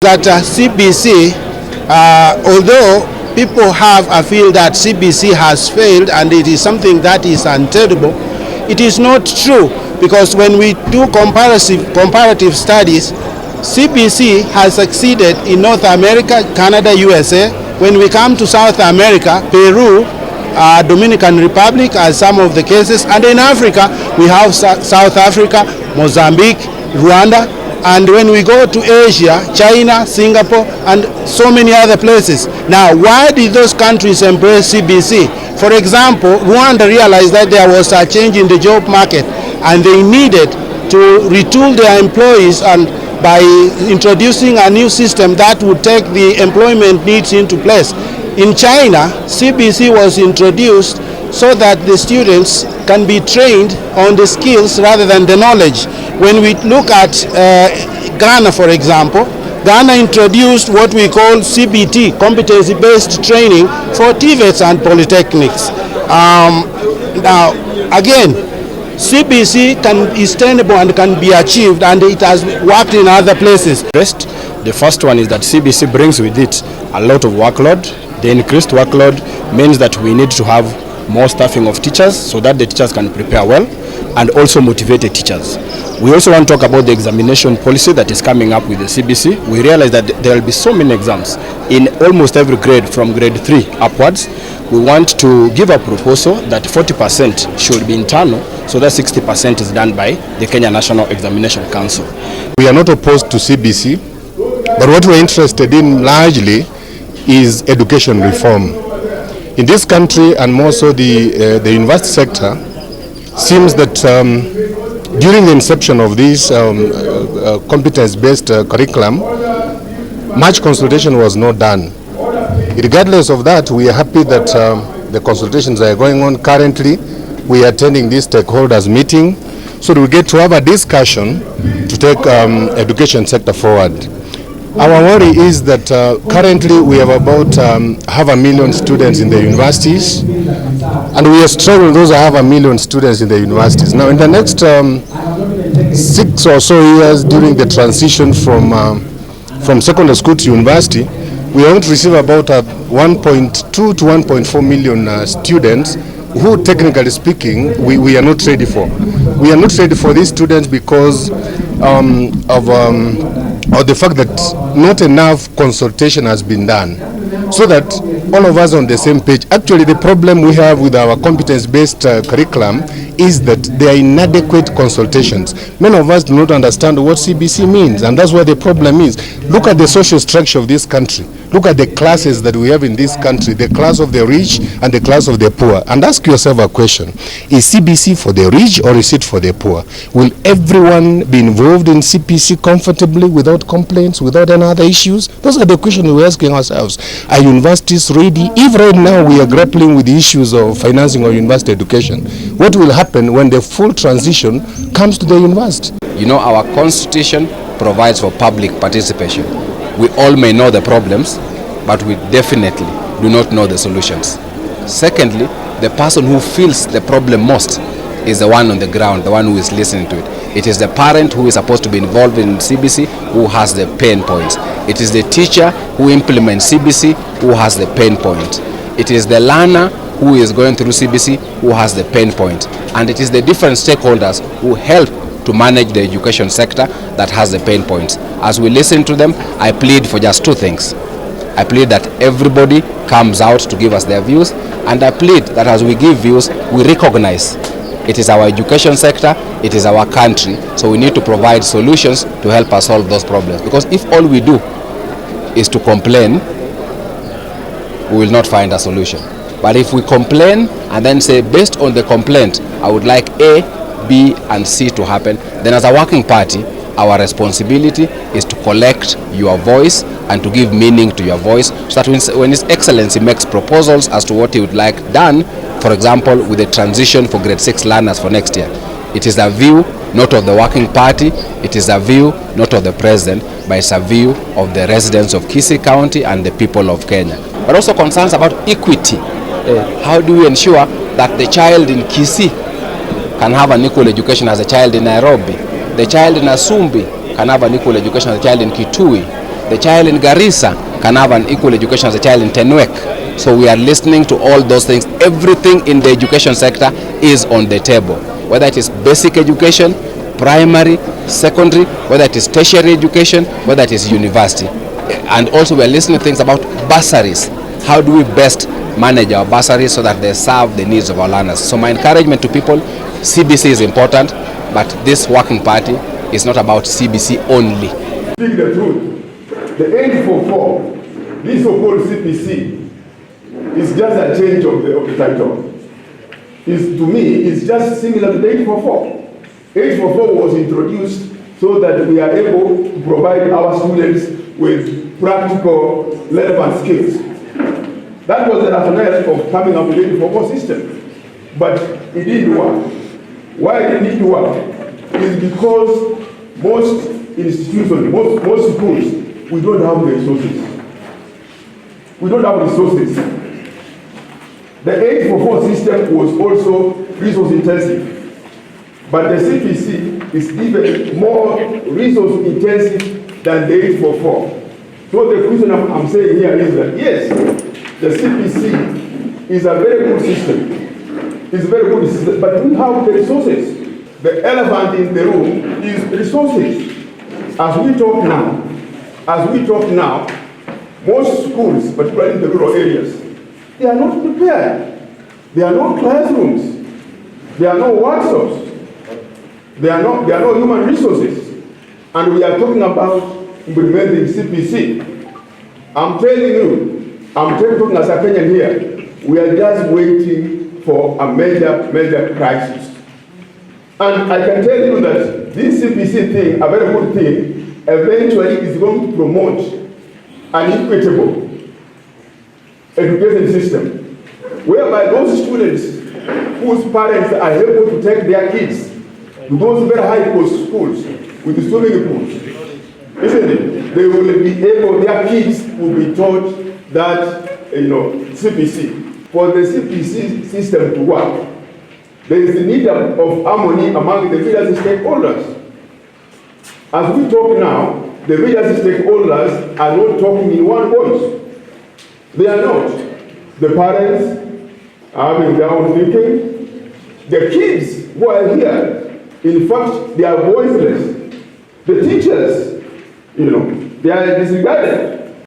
That CBC, although people have a feel that CBC has failed and it is something that is untenable, it is not true, because when we do comparative studies, CBC has succeeded in North America, Canada, USA. When we come to South America, Peru, Dominican Republic as some of the cases, and in Africa we have South Africa, Mozambique, Rwanda, and when we go to Asia, China, Singapore, and so many other places. Now, why did those countries embrace CBC? For example, Rwanda realized that there was a change in the job market and they needed to retool their employees, and by introducing a new system that would take the employment needs into place. In China, CBC was introduced so that the students can be trained on the skills rather than the knowledge. When we look at Ghana, for example, Ghana introduced what we call CBT, competency-based training for TVETs and polytechnics. Now, again, CBC is tenable and can be achieved, and it has worked in other places. The first one is that CBC brings with it a lot of workload. The increased workload means that we need to have more staffing of teachers so that the teachers can prepare well and also motivate the teachers. We also want to talk about the examination policy that is coming up with the CBC. We realize that there will be so many exams in almost every grade from grade 3 upwards. We want to give a proposal that 40% should be internal, so that 60% is done by the Kenya National Examination Council. We are not opposed to CBC, but what we're interested in largely is education reform. In this country, and more so the university sector, seems that during the inception of this competence-based curriculum, much consultation was not done. Regardless of that, we are happy that the consultations are going on currently. We are attending this stakeholders meeting, so we get to have a discussion to take education sector forward. Our worry is that currently we have about 500,000 students in the universities, and we are struggling those 500,000 students in the universities. Now, in the next 6 or so years during the transition from secondary school to university, we are going to receive about 1.2 to 1.4 million students who, technically speaking, we are not ready for. We are not ready for these students because of the fact that not enough consultation has been done, so that all of us on the same page. Actually, the problem we have with our competence-based curriculum is that there are inadequate consultations. Many of us do not understand what CBC means, and that's where the problem is. Look at the social structure of this country. Look at the classes that we have in this country, the class of the rich and the class of the poor, and ask yourself a question. Is CBC for the rich or is it for the poor? Will everyone be involved in CBC comfortably, without complaints, without any other issues? Those are the questions we're asking ourselves. Are universities ready? If right now we are grappling with the issues of financing our university education, what will happen when the full transition comes to the university? You know, our constitution provides for public participation. We all may know the problems, but we definitely do not know the solutions. Secondly, the person who feels the problem most is the one on the ground, the one who is listening to it. It is the parent who is supposed to be involved in CBC who has the pain points. It is the teacher who implements CBC who has the pain point. It is the learner who is going through CBC who has the pain point. And it is the different stakeholders who help to manage the education sector that has the pain points. As we listen to them, I plead for just two things. I plead that everybody comes out to give us their views, and I plead that as we give views, we recognize it is our education sector, it is our country, so we need to provide solutions to help us solve those problems. Because if all we do is to complain, we will not find a solution. But if we complain and then say, based on the complaint, I would like A, B, and C to happen, then as a working party, our responsibility is to collect your voice and to give meaning to your voice, so that when His Excellency makes proposals as to what he would like done, for example, with the transition for grade 6 learners for next year, it is a view not of the working party, it is a view not of the president, but it's a view of the residents of Kisii County and the people of Kenya. But also concerns about equity. How do we ensure that the child in Kisii can have an equal education as a child in Nairobi? The child in Asumbi can have an equal education as a child in Kitui. the child in Garissa can have an equal education as a child in Tenwek. So we are listening to all those things. Everything in the education sector is on the table, whether it is basic education, primary, secondary, whether it is tertiary education, whether it is university. And also we are listening to things about bursaries. How do we best manage our bursaries so that they serve the needs of our learners? So my encouragement to people, CBC is important, but this working party is not about CBC only. Speak the truth. The 844, this so-called CBC, is just a change of the title. To me, it's just similar to the 844. 844 was introduced so that we are able to provide our students with practical, relevant skills. That was the rationale of coming up with the 844 system. But it didn't work. Why it didn't work is because most institutions, most schools, we don't have the resources. We don't have resources. The 844 system was also resource intensive. But the CBC is even more resource intensive than the 844. So the question I'm saying here is that yes, the CBC is a very good system. It's a very good system, but we have the resources. The elephant in the room is resources. As we talk now, most schools, particularly in the rural areas, they are not prepared. There are no classrooms. There are no workshops. There are no human resources. And we are talking about implementing CBC. I'm telling you, I'm talking as a Kenyan here, we are just waiting for a major crisis. And I can tell you that this CBC thing, a very good thing, eventually is going to promote an equitable education system, whereby those students whose parents are able to take their kids to those very high-cost schools with the swimming pools, isn't it? They will be able, their kids will be taught that, CBC. For the CBC system to work, there is a need of harmony among the various stakeholders. As we talk now, the various stakeholders are not talking in one voice. They are not. The parents are having their own thinking. The kids who are here, in fact, they are voiceless. The teachers, they are disregarded.